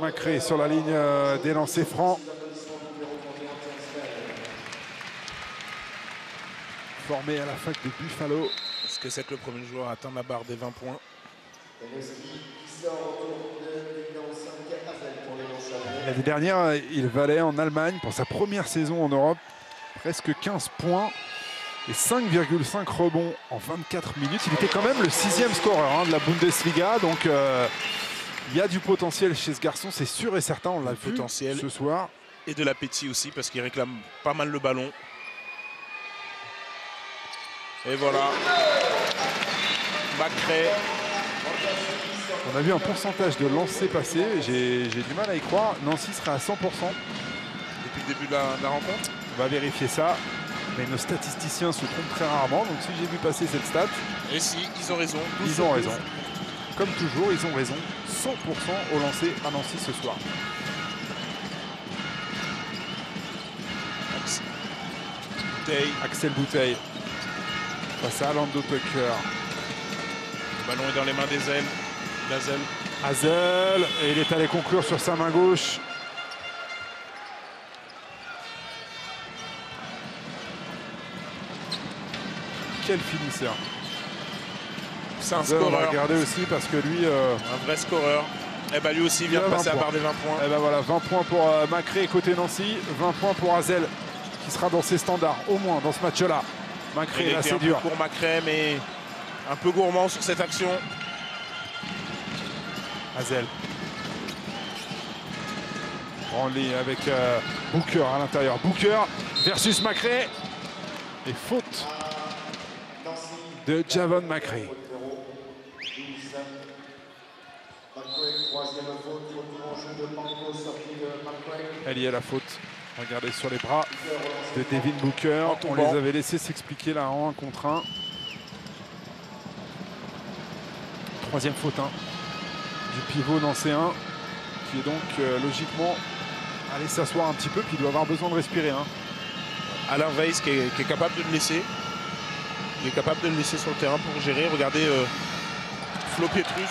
Macré sur la ligne des lancers francs. Formé à la fac de Buffalo. Est-ce que c'est que le premier joueur à atteindre la barre des 20 points? L'année dernière, il valait en Allemagne pour sa première saison en Europe presque 15 points et 5,5 rebonds en 24 minutes. Il était quand même le 6e scoreur de la Bundesliga, donc il y a du potentiel chez ce garçon, c'est sûr et certain, on l'a vu potentiel ce soir. Et de l'appétit aussi parce qu'il réclame pas mal le ballon. Et voilà, Macré. On a vu un pourcentage de lancers passés, j'ai du mal à y croire. Nancy sera à 100%. Depuis le début de la rencontre. On va vérifier ça. Mais nos statisticiens se trompent très rarement, donc si j'ai vu passer cette stat... Et si, ils ont raison. Ils ont raison. Comme toujours, ils ont raison. 100% au lancer à Nancy ce soir. Axel Bouteille. Face à Lando Tucker. Le ballon est dans les mains d'Hazel. Hazel, et il est allé conclure sur sa main gauche. Quel finisseur. C'est un Hazel, scoreur. on va regarder aussi parce que lui... un vrai scoreur. Et bah lui aussi vient de passer à la barre des 20 points. Et ben voilà, 20 points pour Macré côté Nancy, 20 points pour Hazel qui sera dans ses standards, au moins dans ce match-là. Macré, là c'est dur. Pour Macré, mais un peu gourmand sur cette action. Hazel. Branly avec Booker à l'intérieur. Booker versus Macré. Et faute de Javon Macré. Elle y est la faute. Regardez sur les bras de Devin Booker. On les avait laissés s'expliquer là en 1 contre 1. Troisième faute du pivot nancéen qui est donc logiquement allé s'asseoir un petit peu, puis il doit avoir besoin de respirer. Alain Weiss qui est capable de le laisser. Il est capable de le laisser sur le terrain pour gérer. Regardez Flo Pietrus.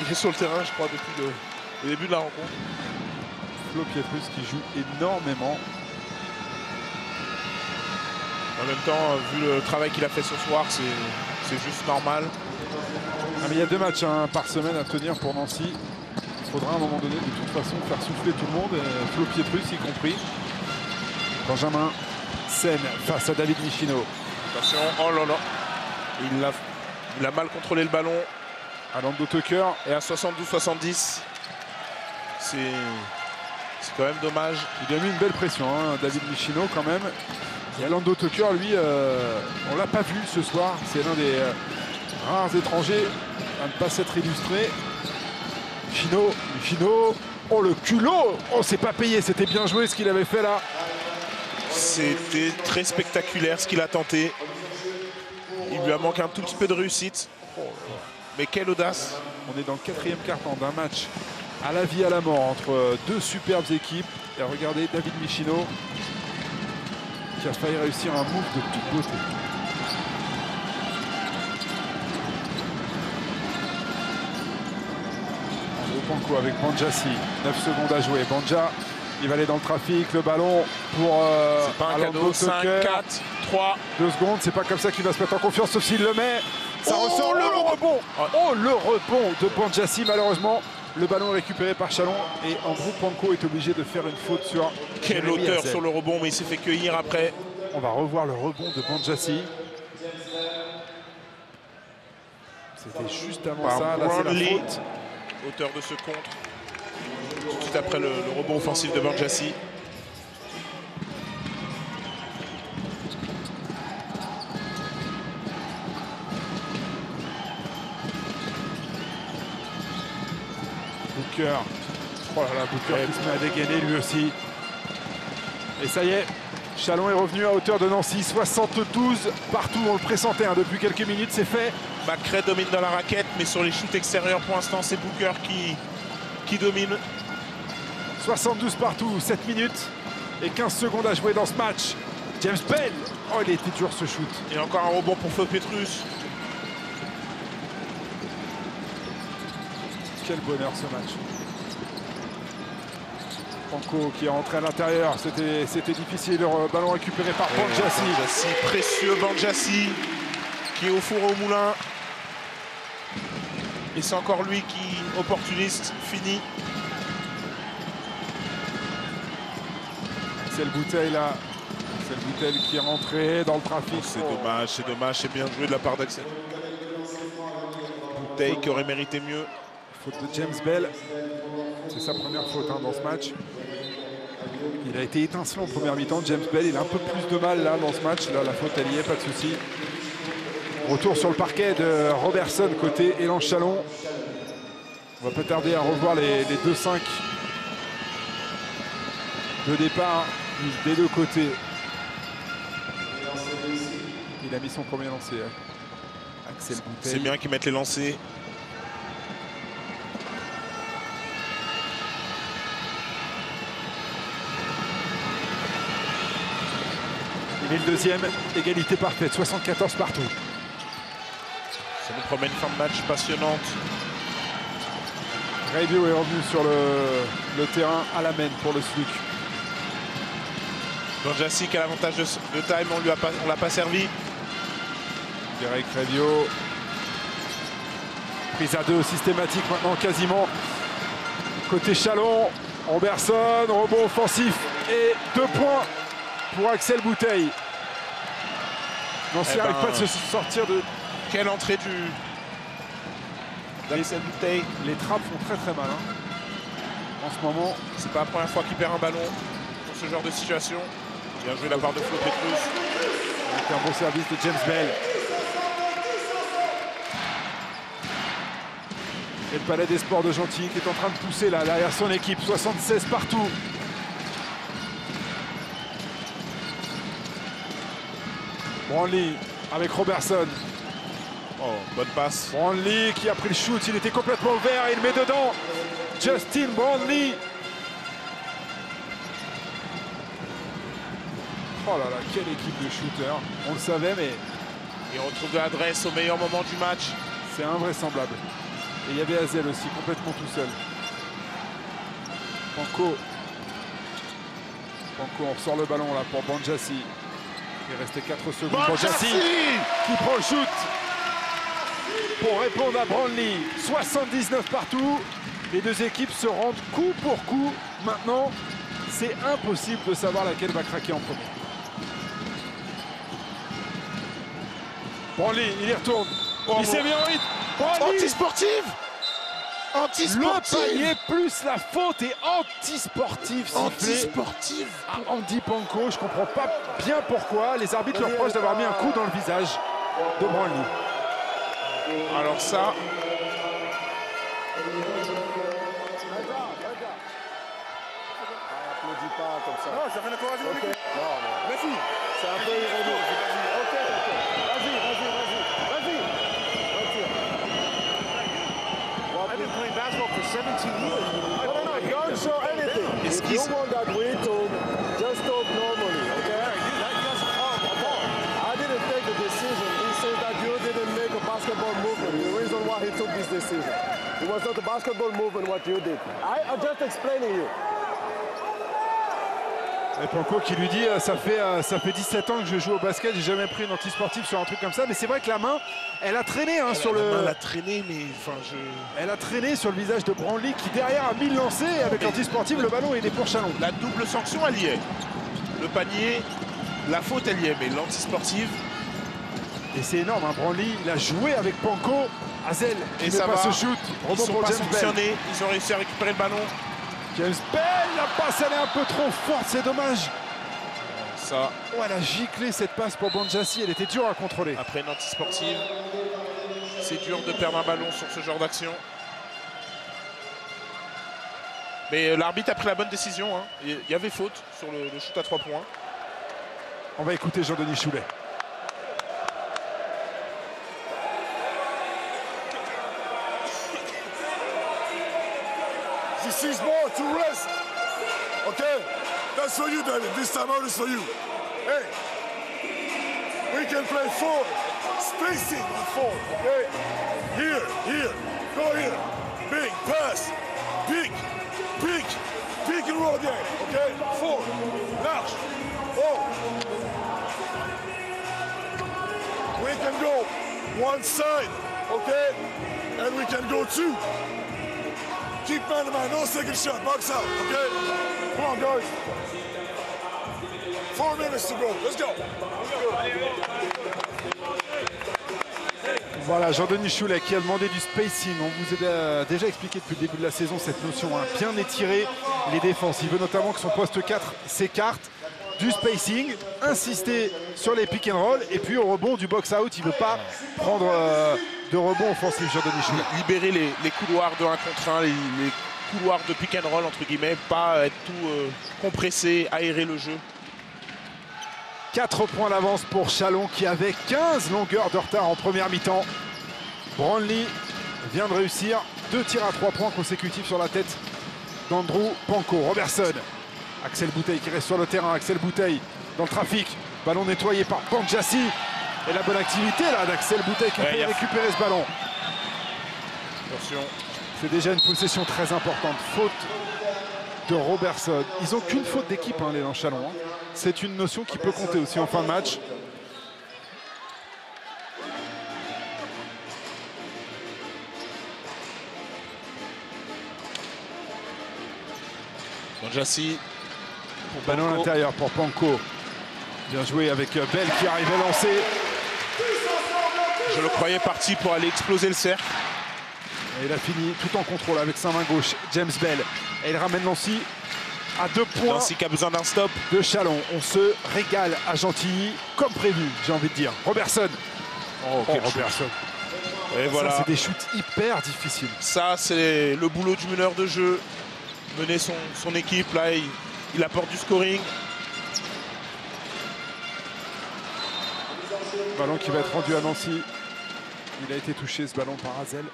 Il est sur le terrain, je crois, depuis le début de la rencontre. Flo Pietrus qui joue énormément. En même temps, vu le travail qu'il a fait ce soir, c'est juste normal. Ah, mais il y a 2 matchs par semaine à tenir pour Nancy. Il faudra à un moment donné, de toute façon, faire souffler tout le monde, Flo Pietrus y compris. Benjamin Sen face à David Michino. Attention, oh là là. Il a mal contrôlé le ballon. À Lando Tucker. Et à 72-70. C'est quand même dommage. Il a mis une belle pression, David Michino quand même. Et Lando Tucker, lui, on l'a pas vu ce soir. C'est l'un des rares étrangers à ne pas s'être illustré. Michino. Oh le culot. Oh, c'est pas payé. C'était bien joué ce qu'il avait fait là. C'était très spectaculaire ce qu'il a tenté. Il lui a manqué un tout petit peu de réussite. Mais quelle audace. On est dans le 4e quart-temps d'un match à la vie à la mort entre 2 superbes équipes. Et regardez David Michino qui a failli réussir un move de toute beauté. Panko avec Banjassi, 9 secondes à jouer. Banja, il va aller dans le trafic, le ballon pour c'est pas un cadeau, 5, 4, 3. 2 secondes, c'est pas comme ça qu'il va se mettre en confiance, sauf s'il le met. Ça ressort, le rebond. Oh, le rebond de Banjassi, malheureusement. Le ballon est récupéré par Chalon et en gros, Panko est obligé de faire une faute sur... Quelle hauteur sur le rebond, mais il s'est fait cueillir après. On va revoir le rebond de Banjassi. C'était juste avant ça, là c'est la faute. Auteur de ce contre. Tout de suite après le rebond offensif de Banjassi. Booker. Oh là là, Booker qui se met à dégainer lui aussi. Et ça y est, Chalon est revenu à hauteur de Nancy. 72 partout, on le pressentait depuis quelques minutes, c'est fait. Macré domine dans la raquette, mais sur les shoots extérieurs, pour l'instant, c'est Booker qui domine. 72 partout, 7 minutes et 15 secondes à jouer dans ce match. James Bell. Oh, il était dur ce shoot. Et encore un rebond pour Flo Pietrus. Quel bonheur ce match. Panko qui est rentré à l'intérieur, c'était difficile. Le ballon récupéré par Banjassi. Précieux Banjassi qui est au four au moulin. Et c'est encore lui qui, opportuniste, finit. C'est le bouteille là. C'est le bouteille qui est rentré dans le trafic. C'est dommage, c'est bien joué de la part d'Axel. Bouteille qui aurait mérité mieux. Faute de James Bell. C'est sa première faute dans ce match. Il a été étincelant en première mi-temps. James Bell, il a un peu plus de mal là dans ce match. Là, la faute, elle y est, pas de souci. Retour sur le parquet de Robertson côté Élan Chalon. On va pas tarder à revoir les 2-5 de départ des deux côtés. Il a mis son premier lancer. Axel Bouteille. C'est bien qu'ils mettent les lancers. Il est le deuxième, égalité parfaite, 74 partout. Ça nous promet une fin de match passionnante. Raibio est revenu sur le terrain à la main pour le SLUC. Banjassi qui a l'avantage de time, on ne l'a pas servi. Derek Raibio. Prise à deux systématique maintenant quasiment. Côté Chalon, Robertson, rebond offensif et 2 points pour Axel Bouteille. Non, s'il n'arrive pas de se sortir de... Quelle entrée d'Axel Bouteille. Les trappes font très très mal. En ce moment, c'est pas la première fois qu'il perd un ballon pour ce genre de situation. Bien joué de la part de Flo Petrus. Avec un bon service de James Bell. Et le Palais des Sports de Gentilly qui est en train de pousser là derrière son équipe. 76 partout. Brownlee avec Robertson. Oh, bonne passe. Brownlee qui a pris le shoot, il était complètement ouvert et il met dedans. Justin Brownlee. Oh là là, quelle équipe de shooters. On le savait, mais... Il retrouve de l'adresse au meilleur moment du match. C'est invraisemblable. Et il y avait Hazel aussi, complètement tout seul. Panko, on ressort le ballon là pour Banjassi. Il restait 4 secondes. Banjassi qui prend le shoot pour répondre à Brownlee. 79 partout. Les deux équipes se rendent coup pour coup. Maintenant, c'est impossible de savoir laquelle va craquer en premier. Brownlee, il y retourne. Oh, il s'est mis en hit. Anti-sportive. Le panier plus la faute est anti-sportive. Anti-sportive. Andy Panko, je comprends pas bien pourquoi. Les arbitres leur reprochent d'avoir mis un coup dans le visage de Brownlee. Alors ça... Applaudis pas comme ça. Non, ça fait l'encouragement. Ok. Non, non. Merci. C'est un peu ironique. Ok. Vas-y. I've been playing basketball for 17 years. No, don't show anything. If you want that way to just talk normally, okay? I didn't take the decision. He says that you didn't make a basketball movement. The reason why he took this decision. It was not a basketball movement what you did. I'm just explaining you. Et Panko qui lui dit ça fait 17 ans que je joue au basket, j'ai jamais pris une antisportive sur un truc comme ça, mais c'est vrai que la main elle a traîné sur le. Elle a traîné, mais enfin Elle a traîné sur le visage de Brownlee qui derrière a mis le lancer et avec l'antisportive le ballon il est pour Chalon. La double sanction elle y est. Le panier, la faute elle y est, mais l'antisportive. Et c'est énorme, Brownlee il a joué avec Panko, Hazel et ça ça va va. se shoot. Ils sont pour pas James sanctionnés, ils ont réussi à récupérer le ballon. James Bell, la passe elle est un peu trop forte, c'est dommage. Ça. Oh, elle a giclé cette passe pour Banjassi, elle était dure à contrôler. Après une antisportive, c'est dur de perdre un ballon sur ce genre d'action. Mais l'arbitre a pris la bonne décision. Il y avait faute sur le shoot à 3 points. On va écouter Jean-Denis Choulet. This is more to rest. Okay? That's for you, David. This time out is for you. Hey, we can play 4. Spacing on 4. Okay? Here. Go here. Big pass. Peek. Peek. Peek and roll again. Okay? Forward. Large. Oh. We can go one side. Okay? And we can go two. Keep man to man. No second shot. Box out. Okay? Come on, guys. 4 minutes to go. Let's go. Voilà, Jean-Denis Choulet qui a demandé du spacing. On vous a déjà expliqué depuis le début de la saison cette notion, hein. Bien étirer les défenses. Il veut notamment que son poste 4 s'écarte. Du spacing, insister sur les pick and roll et puis au rebond du box out. Il ne veut pas prendre de rebond offensif, Jean-Denis Choulet. Libérer les couloirs de 1 contre 1, les couloirs de pick and roll entre guillemets, pas être tout compressé, aérer le jeu. 4 points d'avance pour Chalon qui avait 15 longueurs de retard en première mi-temps. Brownlee vient de réussir 2 tirs à 3 points consécutifs sur la tête d'Andrew Panko. Robertson, Axel Bouteille qui reste sur le terrain. Axel Bouteille dans le trafic. Ballon nettoyé par Banjassi. Et la bonne activité là d'Axel Bouteille qui peut récupérer ce ballon. Attention. C'est déjà une possession très importante. Faute de Robertson. Ils n'ont qu'une faute d'équipe, hein, les Chalon. Hein. C'est une notion qui peut compter aussi en fin de match. Banjassi. Ballon à l'intérieur pour Panko. Bien joué avec Bell qui arrive à lancer. Je le croyais parti pour aller exploser le cercle. Et il a fini tout en contrôle avec sa main gauche, James Bell. Et il ramène Nancy à 2 points. Nancy qui a besoin d'un stop. De Chalon. On se régale à Gentilly comme prévu, j'ai envie de dire. Robertson. Robertson. Et voilà. C'est des shoots hyper difficiles. Ça, c'est le boulot du meneur de jeu. Mener son équipe, là, il apporte du scoring. Ballon qui va être rendu à Nancy. Il a été touché, ce ballon, par Hazel.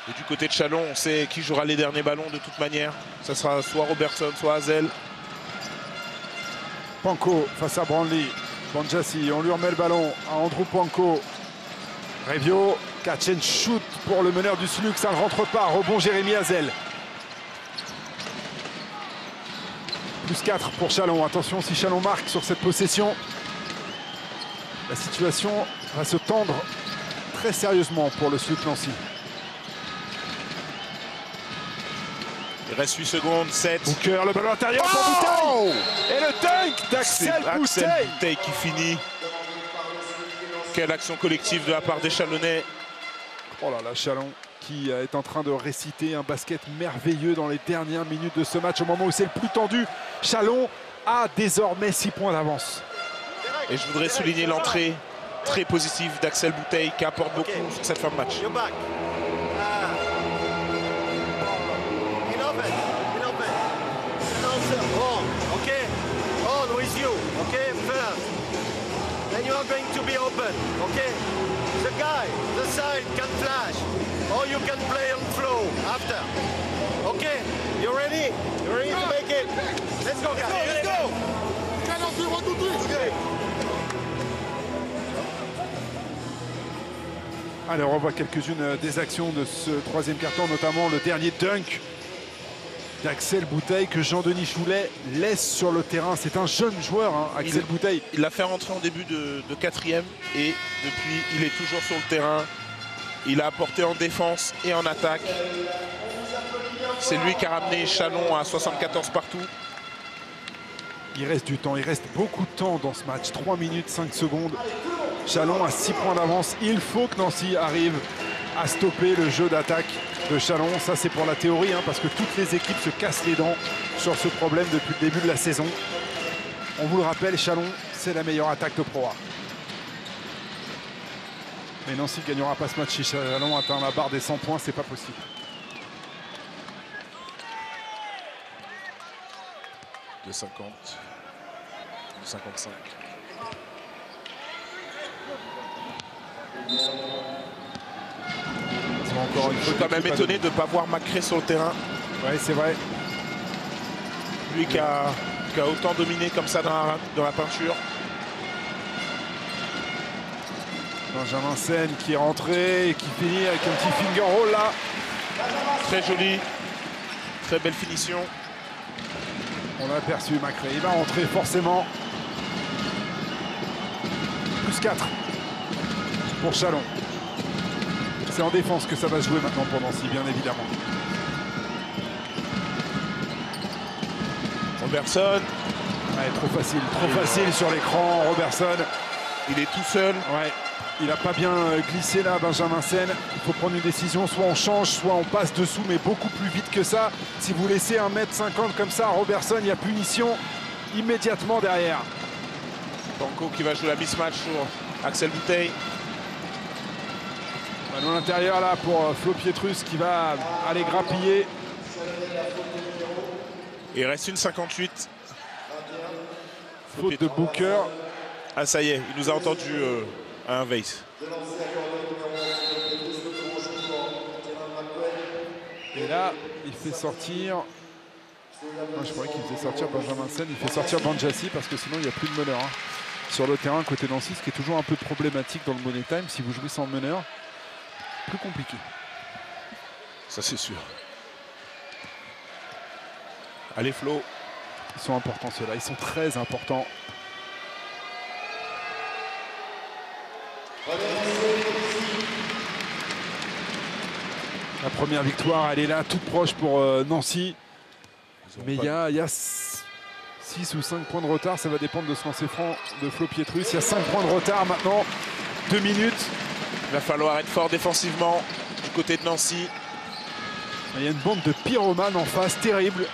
Et du côté de Chalon, on sait qui jouera les derniers ballons de toute manière. Ça sera soit Robertson, soit Hazel. Panko face à Brownlee. Banjassi, on lui remet le ballon à Andrew Panko. Revio, catch and shoot pour le meneur du SLUC, ça ne rentre pas. Rebond Jérémy Hazel. Plus 4 pour Chalon. Attention, si Chalon marque sur cette possession, la situation va se tendre très sérieusement pour le SLUC Nancy. Il reste 8 secondes, 7. Booker, le ballon intérieur pour Bouteille. Et le dunk d'Axel Bouteille. Bouteille qui finit. Quelle action collective de la part des Chalonnais. Oh là là, Chalon qui est en train de réciter un basket merveilleux dans les dernières minutes de ce match, au moment où c'est le plus tendu. Chalon a désormais 6 points d'avance. Et je voudrais souligner l'entrée très positive d'Axel Bouteille qui apporte beaucoup sur cette fin de match. And you are going to be open, okay? The guy, the side can flash, or you can play on flow after. Okay, you ready? You ready to make it? Let's go, guys. Let's go! Cannot be 1, 2, 3. Okay. Allez, on revoit quelques-unes des actions de ce troisième quart-temps, notamment le dernier dunk d'Axel Bouteille que Jean-Denis Choulet laisse sur le terrain. C'est un jeune joueur, hein, Axel Bouteille. Il l'a fait rentrer en début de 4e et depuis, il est toujours sur le terrain. Il a apporté en défense et en attaque. C'est lui qui a ramené Chalon à 74 partout. Il reste du temps, il reste beaucoup de temps dans ce match. 3 minutes, 5 secondes. Chalon a 6 points d'avance. Il faut que Nancy arrive à stopper le jeu d'attaque de Chalon. Ça, c'est pour la théorie, hein, parce que toutes les équipes se cassent les dents sur ce problème depuis le début de la saison. On vous le rappelle, Chalon, c'est la meilleure attaque de Pro A. Mais Nancy ne gagnera pas ce match si Chalon atteint la barre des 100 points, c'est pas possible. De 50, de 55. Encore une je suis quand même étonné de ne pas voir Macré sur le terrain. Oui, c'est vrai. Lui qui a autant dominé comme ça dans la peinture. Benjamin Sen qui est rentré et qui finit avec un petit finger roll là. Très joli. Très belle finition. On l'a aperçu, Macré. Il va rentrer forcément. Plus 4 pour Chalon. C'est en défense que ça va se jouer maintenant pour Nancy, bien évidemment. Robertson. Ouais, trop facile sur l'écran. Robertson. Il est tout seul. Ouais, il n'a pas bien glissé là, Benjamin Sen. Il faut prendre une décision, soit on change, soit on passe dessous, mais beaucoup plus vite que ça. Si vous laissez 1m50 comme ça à Robertson, il y a punition immédiatement derrière. Banco qui va jouer la mismatch sur Axel Bouteille. Ballon à l'intérieur là pour Flo Pietrus qui va aller grappiller. Il reste une 58. Faute de Booker. Ah ça y est, il nous a entendu à un vase. Et là, il fait sortir... Moi, je croyais qu'il faisait sortir Benjamin Sen. Il fait sortir Banjassi parce que sinon, il n'y a plus de meneur. Hein. Sur le terrain, côté Nancy, ce qui est toujours un peu problématique dans le Money Time. Si vous jouez sans meneur, plus compliqué. Ça, c'est sûr. Allez, Flo. Ils sont importants, ceux-là. Ils sont très importants. La première victoire, elle est là, toute proche pour Nancy. Mais il y a 6 ou 5 points de retard. Ça va dépendre de ce lancer franc de Flo Pietrus. Il y a 5 points de retard maintenant. 2 minutes. Il va falloir être fort défensivement du côté de Nancy. Il y a une bande de pyromanes en face, terrible.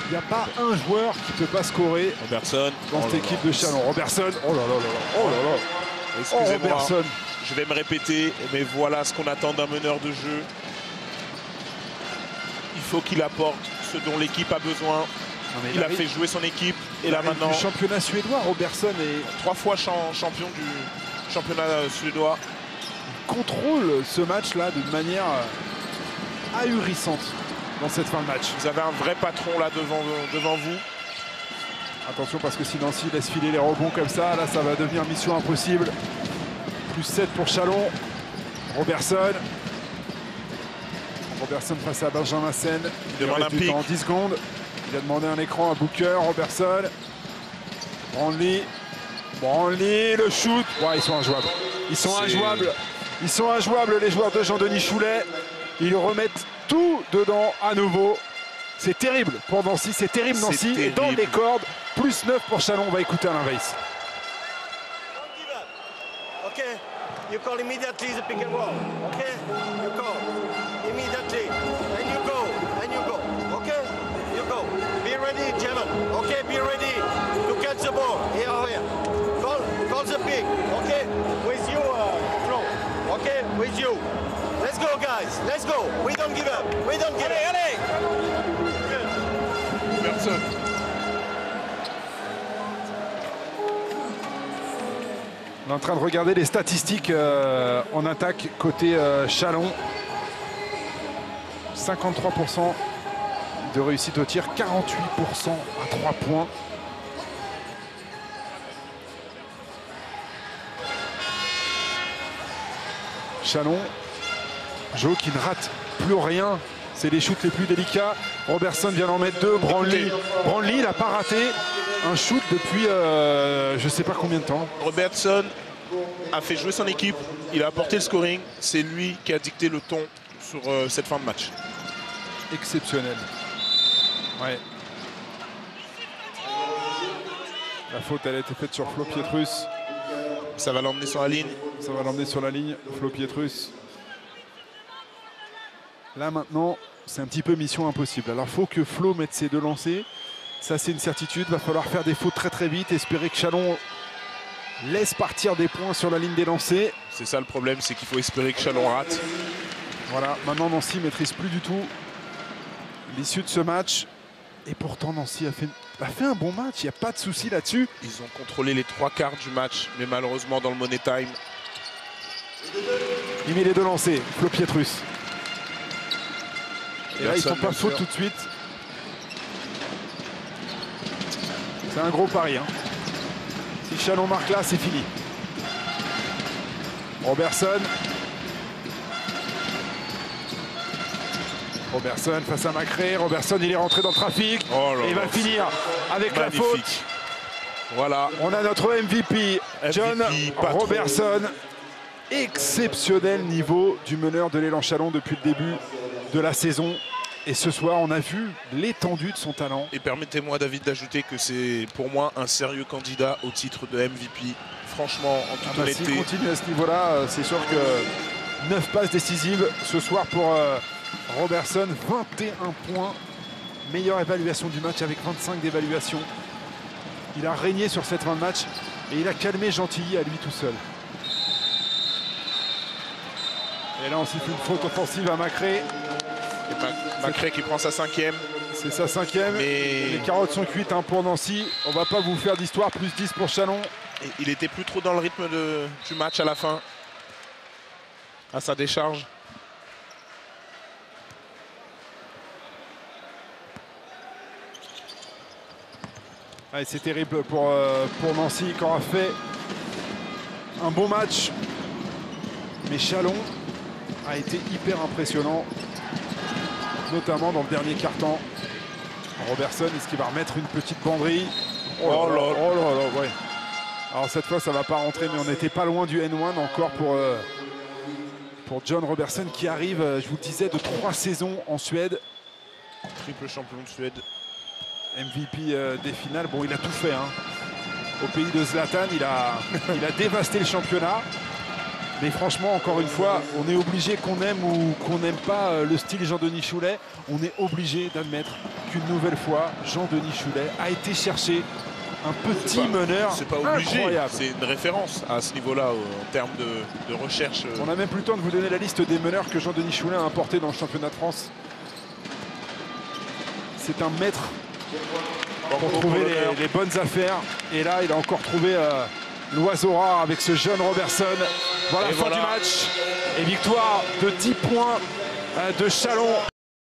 Il n'y a pas un joueur qui ne peut pas scorer Robertson dans cette équipe de Chalon. Robertson, oh là là là là, oh là là. Excusez-moi, Robertson. je vais me répéter, mais voilà ce qu'on attend d'un meneur de jeu. Il faut qu'il apporte ce dont l'équipe a besoin. Il a fait jouer son équipe et là maintenant... Du championnat suédois, Robertson est 3 fois champion du championnat suédois. Il contrôle ce match-là d'une manière ahurissante dans cette fin de match. Vous avez un vrai patron là devant vous. Attention parce que si Nancy laisse filer les rebonds comme ça, là ça va devenir mission impossible. Plus 7 pour Chalon. Robertson. Robertson face à Benjamin Sen. Il demande un pic. En 10 secondes. Il a demandé un écran à Booker. Robertson. Branly. Branly, le shoot. Ouais, ils sont injouables. Ils sont injouables. Ils sont injouables les joueurs de Jean-Denis Choulet. Ils remettent tout dedans à nouveau. C'est terrible pour Nancy, c'est terrible Nancy. Terrible. Et dans les cordes, plus 9 pour Chalon. On va écouter Alain Weiss. Okay, you call immediately the pick and roll. Okay, you call immediately, and you go, and you go. Okay, you go. Be ready, German. Okay, be ready to catch the ball. Here. Call the pick. Okay, with you, Flo. Okay, with you. Let's go, guys. Let's go. We don't give up. We don't give up. Allez. Robertson. On est en train de regarder les statistiques en attaque côté Chalon. 53% de réussite au tir, 48% à 3 points. Chalon, Joe qui ne rate plus rien. C'est les shoots les plus délicats. Robertson vient d'en mettre 2. Branly, il n'a pas raté un shoot depuis je ne sais pas combien de temps. Robertson a fait jouer son équipe. Il a apporté le scoring. C'est lui qui a dicté le ton sur cette fin de match. Exceptionnel. Ouais. La faute, elle a été faite sur Flo Pietrus. Ça va l'emmener sur la ligne. Ça va l'emmener sur la ligne, Flo Pietrus. Là maintenant, c'est un petit peu mission impossible. Alors il faut que Flo mette ses 2 lancers. Ça c'est une certitude. Va falloir faire des fautes très très vite. Espérer que Chalon laisse partir des points sur la ligne des lancers. C'est ça le problème, c'est qu'il faut espérer que Chalon rate. Voilà, maintenant Nancy ne maîtrise plus du tout l'issue de ce match. Et pourtant Nancy a fait un bon match, il n'y a pas de souci là-dessus. Ils ont contrôlé les 3 quarts du match, mais malheureusement dans le Money Time. Il met les 2 lancers, Flo Pietrus. Et là, ils ne sont pas fautes tout de suite. C'est un gros pari. Hein. Si Chalon marque là, c'est fini. Robertson. Robertson face à Macré. Robertson, il est rentré dans le trafic. Oh là et il va là, finir avec magnifique. la faute. Voilà. On a notre MVP, John patron. Robertson. Exceptionnel niveau du meneur de l'Élan Chalon depuis le début de la saison. Et ce soir, on a vu l'étendue de son talent. Et permettez-moi, David, d'ajouter que c'est pour moi un sérieux candidat au titre de MVP. Franchement, en toute honnêteté. S'il continue à ce niveau-là, c'est sûr que 9 passes décisives ce soir pour Robertson. 21 points. Meilleure évaluation du match avec 25 d'évaluation. Il a régné sur cette fin de match et il a calmé Gentilly à lui tout seul. Et là, on siffle une faute offensive à Macré. Et Macré qui prend sa 5e. C'est sa 5e. Mais les carottes sont cuites hein, pour Nancy. On va pas vous faire d'histoire. Plus 10 pour Chalon. et il était plus trop dans le rythme du match à la fin. À sa décharge. Ouais, c'est terrible pour Nancy qui aura fait un bon match. Mais Chalon a été hyper impressionnant, notamment dans le dernier quart-temps. Robertson, est-ce qu'il va remettre une petite banderie? Oh là là, ouais. Alors cette fois, ça va pas rentrer, mais on n'était pas loin du N1 encore pour John Robertson qui arrive, je vous le disais, de 3 saisons en Suède. Triple champion de Suède. MVP des finales. Bon, il a tout fait. Hein. Au pays de Zlatan, il a dévasté le championnat. Mais franchement, encore une fois, on est obligé, qu'on aime ou qu'on n'aime pas le style Jean-Denis Choulet, on est obligé d'admettre qu'une nouvelle fois, Jean-Denis Choulet a été chercher un petit meneur. C'est pas obligé, incroyable. c'est une référence à ce niveau-là en termes de recherche. On n'a même plus le temps de vous donner la liste des meneurs que Jean-Denis Choulet a importé dans le championnat de France. C'est un maître pour trouver les bonnes affaires. Et là, il a encore trouvé l'oiseau rare avec ce jeune Robertson. Voilà la fin du match. Et victoire de 10 points de Chalon.